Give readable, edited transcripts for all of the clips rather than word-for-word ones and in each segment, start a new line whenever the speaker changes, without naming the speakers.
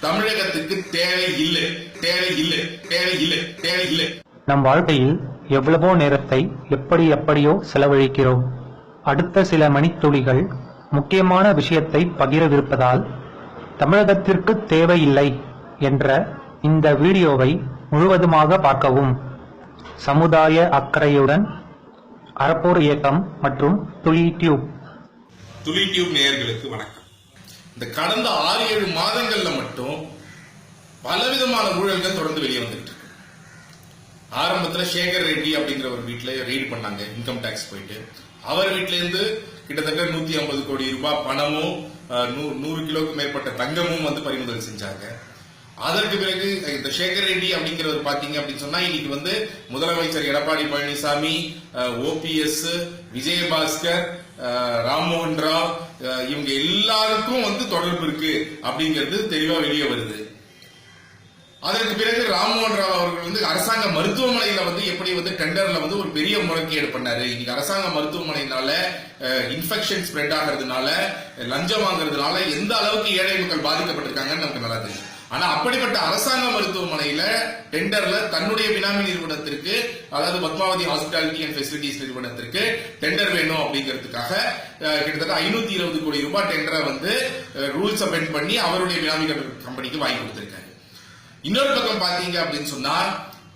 தமிழகத்துக்கு தேவை இல்லை, தேவை இல்லை, தேவை இல்லை, தேவை இல்லை.
நம் வாழ்க்கையில் எவ்வளவோ நேரத்தை எப்படியோ செலவழிக்கிறோம். அடுத்த சில மணித்துளிகள் முக்கியமான விஷயத்தை பகிரவிருப்பதால் தமிழகத்திற்கு தேவையில்லை என்ற இந்த வீடியோவை முழுவதுமாக பார்க்கவும். சமுதாய அக்கறையுடன் அறப்போர் இயக்கம் மற்றும் துளி டியூப்
நேயர்களுக்கு வணக்கம். இந்த கடந்த 6-7 மாதங்கள்ல மட்டும் பலவிதமான ஊழல்கள் தொடர்ந்து வெளியே வந்துட்டு இருக்கு. ஆரம்பத்துல சேகர் ரெட்டி அப்படிங்கிற ஒரு வீட்டுல ரெய்டு பண்ணாங்க, இன்கம் டாக்ஸ் போயிட்டு. அவர் வீட்டில இருந்து கிட்டத்தட்ட 150 கோடி ரூபாய் பணமும் 100 கிலோக்கு மேற்பட்ட தங்கமும் வந்து பறிமுதல் செஞ்சாங்க. அதற்கு பிறகு இந்த சேகர் ரெட்டி அப்படிங்கிறவர் பாத்தீங்க அப்படின்னு சொன்னா இன்னைக்கு முதலமைச்சர் எடப்பாடி பழனிசாமி, ஓபிஎஸ், விஜயபாஸ்கர், ராம்மோகன் ராவ் இவங்க எல்லாருக்கும் தொடர்பு இருக்கு அப்படிங்கிறது தெளிவா வெளியே வருது. அதற்கு பிறகு ராம்மோகன் ராவ் அவர்கள் அரசாங்க மருத்துவமனையில எப்படி டெண்டர்ல ஒரு பெரிய முறைகேடு பண்ணாரு. இன்னைக்கு அரசாங்க மருத்துவமனையினால இன்ஃபெக்ஷன் ஸ்ப்ரெட் ஆகிறதுனால, லஞ்சம் வாங்குறதுனால எந்த அளவுக்கு ஏழை மக்கள் பாதிக்கப்பட்டிருக்காங்கன்னு நமக்கு நல்லா தெரியும். ஆனா அப்படிப்பட்ட அரசாங்க மருத்துவமனையில டெண்டர்ல தன்னுடைய பினாமி நிறுவனத்திற்கு, அதாவது பத்மாவதி ஹாஸ்பிட்டாலிட்டி அண்ட் ஃபெசிலிட்டிஸ் நிறுவனத்திற்கு டெண்டர் வேணும் அப்படிங்கிறதுக்காக கிட்டத்தட்ட 520 கோடி ரூபாய் டெண்டரை ரூல்ஸ் பெண்ட் பண்ணி அவருடைய பினாமி கம்பெனிக்கு வாங்கி கொடுத்திருக்காரு. இன்னொரு பக்கம் பாத்தீங்க அப்படின்னு சொன்னா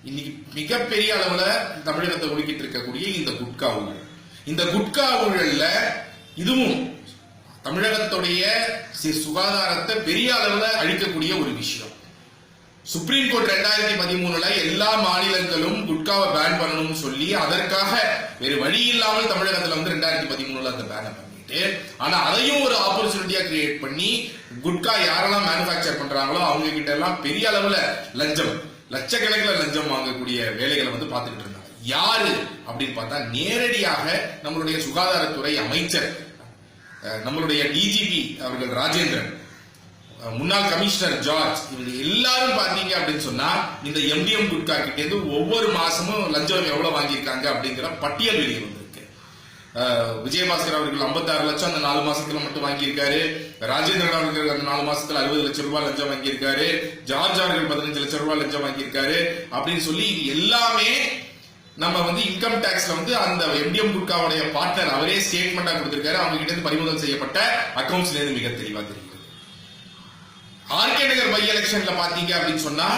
இன்னைக்கு மிகப்பெரிய அளவுல தமிழகத்தை ஒடுக்கிட்டு இருக்கக்கூடிய இந்த குட்கா ஊழல். இந்த குட்கா ஊழல்ல இதுவும் தமிழகத்துடைய சுகாதாரத்தை பெரிய அளவுல அழிக்கக்கூடிய ஒரு விஷயம். சுப்ரீம் கோர்ட் 2013 எல்லா மாநிலங்களும் குட்காவை பேன் பண்ணணும்னு சொல்லி அதற்காக வேறு வழி இல்லாமல் தமிழகத்துல 2013 அந்த பேனை பண்ணிட்டு, ஆனா அதையும் ஒரு ஆப்பர்ச்சுனிட்டியா கிரியேட் பண்ணி குட்கா யாரெல்லாம் மேனுபேக்சர் பண்றாங்களோ அவங்க கிட்ட எல்லாம் பெரிய அளவுல லஞ்சம், லட்சக்கணக்கில் லஞ்சம் வாங்கக்கூடிய வேலைகளை பார்த்துக்கிட்டு இருந்தாங்க. யாரு அப்படின்னு பார்த்தா நேரடியாக நம்மளுடைய சுகாதாரத்துறை அமைச்சர், நம்மளுடைய டிஜிபி அவர்கள் ராஜேந்திரன், முன்னாள் கமிஷனர் ஜார்ஜ், இவங்க எல்லாரும் பாத்தீங்க அப்படின்னு சொன்னா இந்த எம்டிஎம் குட்கா கிட்ட இருந்து ஒவ்வொரு மாசமும் லஞ்சம் எவ்வளவு வாங்கியிருக்காங்க அப்படிங்கிற பட்டியல் வெளியே வந்திருக்கு. விஜயபாஸ்கர் அவர்கள் 56 லட்சம் அந்த 4 மாசத்துல மட்டும் வாங்கியிருக்காரு. ராஜேந்திரன் அவர்கள் அந்த 4 மாசத்துல 60 லட்சம் ரூபாய் லஞ்சம் வாங்கியிருக்காரு. ஜார்ஜ் அவர்கள் 15 லட்சம் ரூபாய் லஞ்சம் வாங்கியிருக்காரு. அப்படின்னு சொல்லி இது எல்லாமே நம்ம இன்கம் டாக்ஸ்ல அந்த எம்டிஎம் குட்காவுடைய பார்ட்னர் அவரே ஸ்டேட்மெண்டா கொடுத்திருக்காரு. அவங்க கிட்ட இருந்து பறிமுதல் செய்யப்பட்ட அக்கவுண்ட்ஸ்ல இருந்து மிக தெளிவா தெரிகிறது. ஆர்கே நகர் பை எலெக்ஷன்ல பாத்தீங்க அப்படின்னு சொன்னா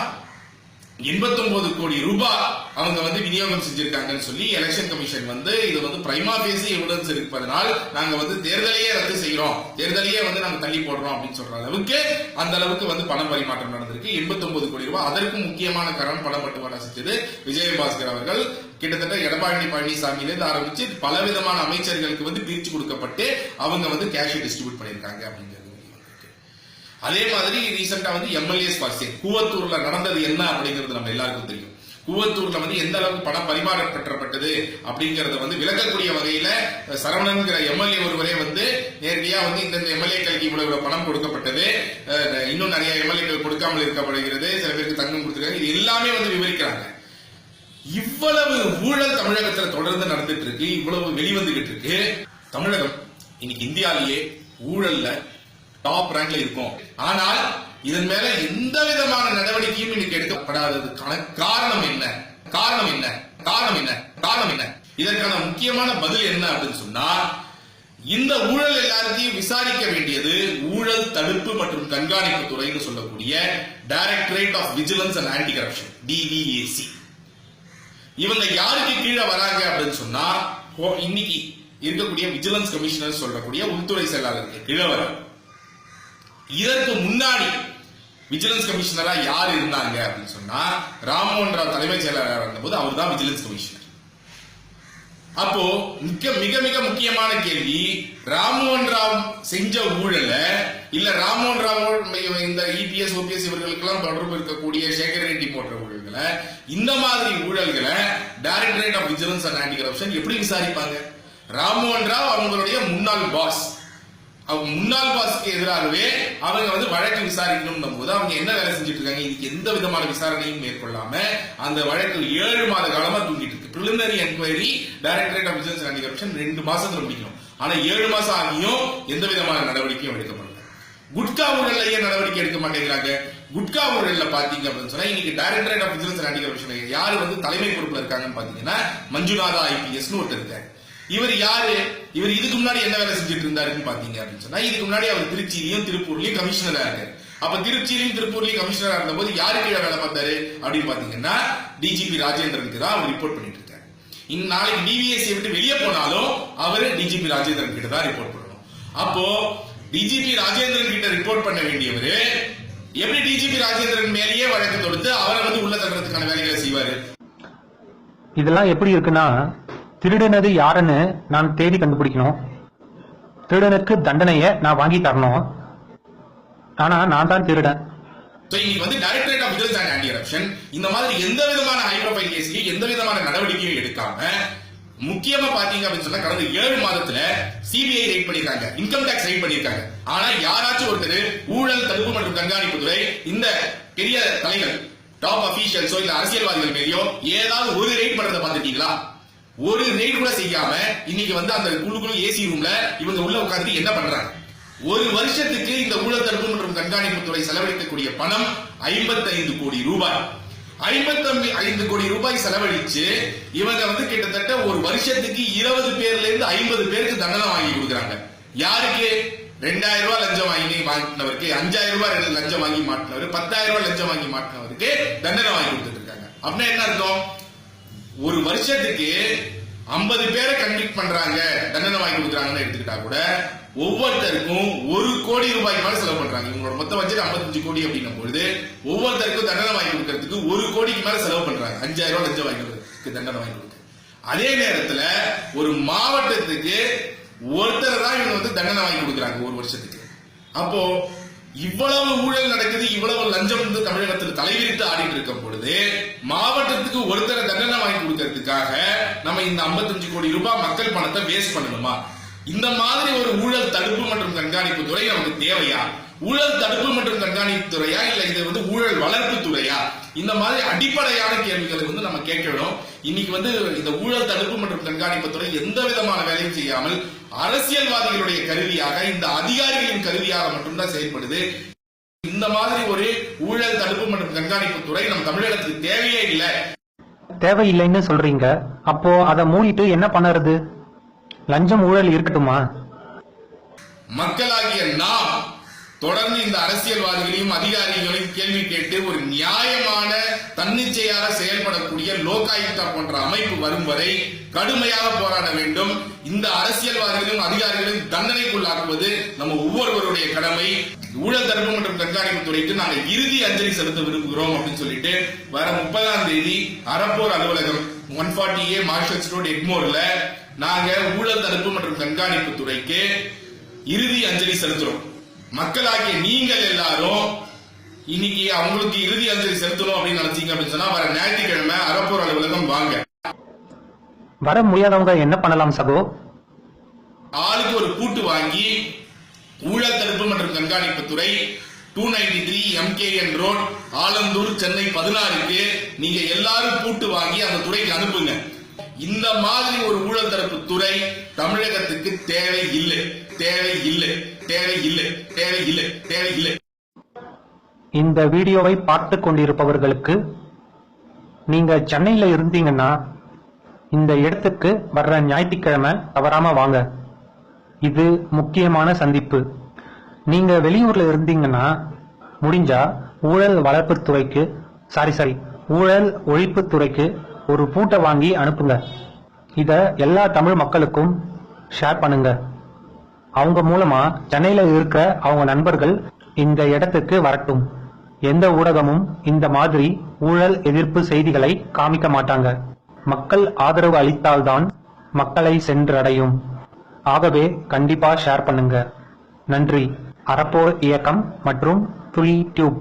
89 கோடி ரூபாய் அவங்க விநியோகம் செஞ்சிருக்காங்கன்னு சொல்லி எலெக்ஷன் கமிஷன் இது பிரைமா பேசி எவிடன்ஸ் இருப்பதனால் நாங்க தேர்தலையே ரத்து செய்யறோம், தேர்தலையே நாங்க தள்ளி போடுறோம் அப்படின்னு சொல்ற அளவுக்கு அந்த அளவுக்கு பண பரிமாற்றம் நடந்திருக்கு. 89 கோடி ரூபாய். அதற்கு முக்கியமான காரணம் பண பட்டுவாடா செஞ்சது விஜயபாஸ்கர் அவர்கள். கிட்டத்தட்ட எடப்பாடி பழனிசாமியிலிருந்து ஆரம்பிச்சு பலவிதமான அமைச்சர்களுக்கு பிரிச்சு கொடுக்கப்பட்டு அவங்க கேஷ் டிஸ்ட்ரிபியூட் பண்ணிருக்காங்க அப்படிங்கிறது. அதே மாதிரி ரீசெண்டா எம்எல்ஏஸ் பார்சேல் கூவத்தூர்ல நடந்தது என்ன அப்படிங்கிறது நம்ம எல்லாருக்கும் தெரியும். கூவத்தூர்ல எந்த அளவுக்கு பணம் பரிமாறப்பட்டது அப்படிங்கறத விளக்கக்கூடிய வகையில சரவணன்கிற எம்எல்ஏ ஒருவரே நேரடியா இந்த எம்எல்ஏக்களுக்கு இவ்வளவு பணம் கொடுக்கப்பட்டது, இன்னும் நிறைய எம்எல்ஏக்கள் கொடுக்காமல் இருக்கப்படுகிறது, சில பேருக்கு தங்கம் கொடுத்திருக்காங்க, இது எல்லாமே விவரிக்கிறாங்க. இவ்வளவு ஊழல் தமிழகத்துல தொடர்ந்து நடந்துட்டு இருக்கு, இவ்வளவு வெளிவந்துகிட்டு இருக்கு. தமிழகம் இன்னைக்கு இந்தியாவிலேயே ஊழல்ல டாப் ரேங்க்ல இருக்கும். ஆனால் இதன் மேல எந்த விதமான நடவடிக்கையும் இன்னைக்கு எடுக்கப்படாததுக்கான காரணம் என்ன? காரணம் என்ன? காரணம் என்ன? காரணம் என்ன? இதற்கான முக்கியமான பதில் என்ன அப்படின்னு சொன்னா, இந்த ஊழல் எல்லாத்தையும் விசாரிக்க வேண்டியது ஊழல் தடுப்பு மற்றும் கண்காணிப்பு துறைன்னு சொல்லக்கூடிய directorate of vigilance and anti corruption, DVAC. இவங்க யாருக்கு கீழே வராங்க அப்படின்னு சொன்னா, இன்னைக்கு இருக்கக்கூடிய விஜிலன்ஸ் கமிஷனர் சொல்லக்கூடிய உள்துறை செயலாளருக்கு கீழே வராங்க. இதற்கு முன்னாடி விஜிலன்ஸ் கமிஷனரா யார் இருந்தாங்க அப்படின்னு சொன்னா, ராம்மோகன் ராவ் தலைமைச் செயலாளராக இருந்தபோது அவர் தான் விஜிலன்ஸ் கமிஷனர். அப்போ மிக மிக முக்கியமான கேள்வி, ராம்மோகன் ராவ் செஞ்ச ஊழல இல்ல ராம்மோகன் ராவ் இந்த இபிஎஸ் ஓபிஎஸ் இவர்களுக்கெல்லாம் தொடர்பு இருக்கக்கூடிய சேகர் ரெட்டி போன்ற ஊழல்களை, இந்த மாதிரி ஊழல்களை directorate of vigilance and anti corruption எப்படி விசாரிப்பாங்க? ராம்மோகன் ராவ் அவங்களுடைய முன்னாள் பாஸ், முன்னாள் பாஸ்க்கு எதிராகவே அவங்க வழக்கு விசாரிக்கணும் போது அவங்க என்ன வேலை செஞ்சுட்டு இருக்காங்க? இதுக்கு எந்த விதமான விசாரணையும் மேற்கொள்ளாம அந்த வழக்கு 7 மாத காலமா தூங்கிட்டு இருக்கு. Preliminary enquiry directorate of vigilance and anti corruption 2 மாசத்துல முடிக்கணும். ஆனா 7 மாசம் ஆகியும் எந்த விதமான நடவடிக்கையும் எடுக்கப்படல. குட்கா ஊழல்ல ஏன் நடவடிக்கை எடுக்க மாட்டேங்கிறாங்க? குட்கா ஊழல்ல பாத்தீங்க அப்படின்னு சொன்னா இன்னைக்கு directorate of vigilance and anti corruption யாரு தலைமை பொறுப்புல இருக்காங்கன்னு பாத்தீங்கன்னா மஞ்சுநாதா ஐபிஎஸ் ஒருத்தர் இருக்காரு. இவர் யாரு? இவர் இதுக்கு முன்னாடி என்ன வேலை செஞ்சுட்டு இருந்தாருன்னு பாத்தீங்க அப்படின்னு சொன்னா இதுக்கு முன்னாடி அவர் திருச்சியிலையும் திருப்பூர்லயும் கமிஷனரா இருக்காரு. அப்ப திருச்சியிலையும் திருப்பூர்லயும் கமிஷனரா இருந்த போது யாருக்கு வேலை பார்த்தாரு அப்படின்னு பாத்தீங்கன்னா டிஜிபி ராஜேந்திரனுக்கு தான் அவர் ரிப்போர்ட் பண்ணிட்டு இருக்காரு. நாளைக்கு டிவிஎஸ்சி விட்டு வெளியே போனாலும் அவரு டிஜிபி ராஜேந்திரன் கிட்ட தான் ரிப்போர்ட் பண்ணணும். அப்போ டிஜிபி ராஜேந்திரன் கிட்ட ரிப்போர்ட் பண்ண வேண்டியவரு எப்படி டிஜிபி ராஜேந்திரன் மேலேயே வழக்கு தொடுத்து அவரை உள்ள தள்ளுறதுக்கான வேலைகளை செய்வாரு?
இதெல்லாம் எப்படி இருக்குன்னா, திருடனது யாருன்னு நான் தேடி கண்டுபிடிக்கணும், திருடனுக்கு தண்டனையை நான் வாங்கி தரணும், ஆனா நான் தான் திருடன்.
Directorate of vigilance and anti corruption இந்த மாதிரி எந்த விதமான ஹை ப்ரொஃபைல் கேஸ்லயும் எந்த விதமான நடவடிக்கையும் எடுக்காம முக்கியமா பாத்தீங்க அப்படின்னு சொன்னா கடந்த 7 மாதத்துல சிபிஐ ரைட் பண்ணிருக்காங்க, இன்கம் டாக்ஸ் ரைட் பண்ணிருக்காங்க. ஆனா யாராச்சும் ஒருத்தர் ஊழல் தடுப்பு மற்றும் கண்காணிப்பு துறை இந்த பெரிய தலைகள் டாப் அபிஷியல்ஸோ இல்ல அரசியல்வாதிகள் மேலேயோ ஏதாவது ஒரு ரைட் பண்றதை பாத்துட்டீங்களா? ஒரு ரைட் கூட செய்யாம இன்னைக்கு அந்த குழு ஏசி ரூம்ல இவங்க உள்ள உட்கார்ந்து என்ன பண்றாங்க? ஒரு வருஷத்துக்கு இந்த ஊழல் தடுப்பு மற்றும் கண்காணிப்பு துறை செலவழிக்கக்கூடிய பணம் 55 கோடி ரூபாய். 55 கோடி ரூபாய் செலவழிச்சு இவங்க கிட்டத்தட்ட ஒரு வருஷத்துக்கு 20 பேர்ல இருந்து 50 பேருக்கு தண்டனை வாங்கி கொடுக்குறாங்க. யாருக்கு? 2000 ரூபாய் லஞ்சம் வாங்கி மாட்டினவருக்கு, 5000 ரூபாய் லஞ்சம் வாங்கி மாட்டினவரு, 10,000 ரூபாய் லஞ்சம் வாங்கி மாட்டினவருக்கு தண்டனை வாங்கி கொடுத்துட்டு இருக்காங்க. அப்படின்னா என்ன அர்த்தம்? ஒரு வருஷத்துக்கு 50 பேரை கன்விக்ட் பண்றாங்க, தண்டனை வாங்கி கொடுக்குறாங்கன்னு எடுத்துக்கிட்டா கூட ஒவ்வொருத்தருக்கும் 1 கோடி ரூபாய்க்கு மேல செலவு பண்றாங்க. இவங்களோட மொத்த பட்ஜெட் 55 கோடி அப்படின்னும் பொழுது ஒவ்வொருத்தருக்கும் தண்டனை வாங்கி கொடுக்கறதுக்கு 1 கோடிக்கு மேல செலவு பண்றாங்க. 5000 ரூபாய் லஞ்சம் வாங்கி கொடுக்கறதுக்கு தண்டனை வாங்கி கொடுக்க. அதே நேரத்துல ஒரு மாவட்டத்துக்கு ஒருத்தர் தான் இவங்க தண்டனை வாங்கி கொடுக்குறாங்க ஒரு வருஷத்துக்கு. அப்போ இவ்வளவு ஊழல் நடக்குது, இவ்வளவு லஞ்சம் தமிழகத்தில் தலைவிரித்து ஆடிட்டு இருக்கும் பொழுது மாவட்டத்துக்கு ஒருத்தரை தண்டனை வாங்கி கொடுக்கறதுக்காக நம்ம இந்த 55 கோடி ரூபாய் மக்கள் பணத்தை வேஸ்ட் பண்ணணுமா? இந்த மாதிரி ஒரு ஊழல் தடுப்பு மற்றும் கண்காணிப்பு துறை நமக்கு தேவையா? ஊழல் தடுப்பு மற்றும் கண்காணிப்பு துறையா இல்ல இது ஊழல் வளர்ப்பு துறையா? இந்த மாதிரி அடிப்படையான கேள்விகளை நம்ம கேட்கணும். இன்னைக்கு இந்த ஊழல் தடுப்பு மற்றும் கண்காணிப்பு துறை எந்த விதமான வேலையும் செய்யாமல் அரசியல்வாதிகளுடைய கருவியாக, இந்த அதிகாரிகளின் கருவியாக மட்டும்தான் செயல்படுது. இந்த மாதிரி ஒரு ஊழல் தடுப்பு மற்றும் கண்காணிப்பு துறை நம்ம தமிழகத்துக்கு தேவையே இல்லை.
தேவையில்லைன்னு சொல்றீங்க, அப்போ அதை மூடிட்டு என்ன பண்ணுறது? லஞ்சம் ஊழல் இருக்கட்டுமா?
மக்களாகிய நாம் தொடர்ந்து இந்த அரசியல்வாதிகளையும் அதிகாரிகளையும் கேள்வி கேட்டு ஒரு நியாயமான தன்னிச்சையாக செயல்படக்கூடிய லோகாயுக்தா போன்ற அமைப்பு வரும் வரை கடுமையாக போராட வேண்டும். இந்த அரசியல்வாதிகளையும் அதிகாரிகளையும் தண்டனைக்குள்ளாக்குவது நம்ம ஒவ்வொருவருடைய கடமை. ஊழல் தடுப்பு மற்றும் கண்காணிப்பு துறைக்கு நாங்கள் இறுதி அஞ்சலி செலுத்த விரும்புகிறோம் அப்படின்னு சொல்லிட்டு வர 30ஆம் தேதி அறப்போர் அலுவலகம் 140A மார்ஷல்ஸ் ரோட் எக்மோர்ல நாங்க ஊழல் தடுப்பு மற்றும் கண்காணிப்பு துறைக்கு இறுதி அஞ்சலி செலுத்துறோம். மக்களாகிய நீங்கள் எல்லாரும் இன்னைக்கு அவங்களுக்கு இறுதி அஞ்சலி செலுத்தணும் அப்படின்னு நினைச்சீங்க அப்படின்னு சொன்னா வர ஞாயிற்றுக்கிழமை அறப்போர் அலுவலகம் வாங்க.
வர முடியாதவங்க என்ன பண்ணலாம் சகோ?
ஆளுக்கு ஒரு கூட்டு வாங்கி ஊழல் தடுப்பு மற்றும் கண்காணிப்பு துறை 293 MKN ரோட் ஆலந்தூர் சென்னை 16க்கு நீங்க எல்லாரும் கூட்டு வாங்கி அந்த துறைக்கு அனுப்புங்க. இந்த மாதிரி ஒரு ஊழல் தடுப்பு துறை தமிழகத்துக்கு தேவை இல்லை, தேவை இல்லை, தேவை இல்லை, தேவை இல்லை, தேவை இல்லை.
இந்த வீடியோவை பார்த்து கொண்டிருப்பவர்களுக்கு நீங்க சென்னையில இருந்தீங்கன்னா இந்த இடத்துக்கு வர்ற ஞாயிற்றுக்கிழமை தவறாம வாங்க. இது முக்கியமான சந்திப்பு. நீங்க வெளியூர்ல இருந்தீங்கன்னா முடிஞ்சா ஊழல் வளர்ப்புத்துறைக்கு ஊழல் ஒழிப்புத்துறைக்கு ஒரு பூட்டை வாங்கி அனுப்புங்க. இத எல்லா தமிழ் மக்களுக்கும் ஷேர் பண்ணுங்க. அவங்க மூலமா சென்னையில இருக்கிற அவங்க நண்பர்கள் இந்த இடத்துக்கு வரட்டும். எந்த ஊடகமும் இந்த மாதிரி ஊழல் எதிர்ப்பு செய்திகளை காமிக்க மாட்டாங்க. மக்கள் ஆதரவு அளித்தால்தான் மக்களை சென்றடையும். ஆகவே கண்டிப்பா ஷேர் பண்ணுங்க. நன்றி. அறப்போர் இயக்கம் மற்றும் துளி டியூப்.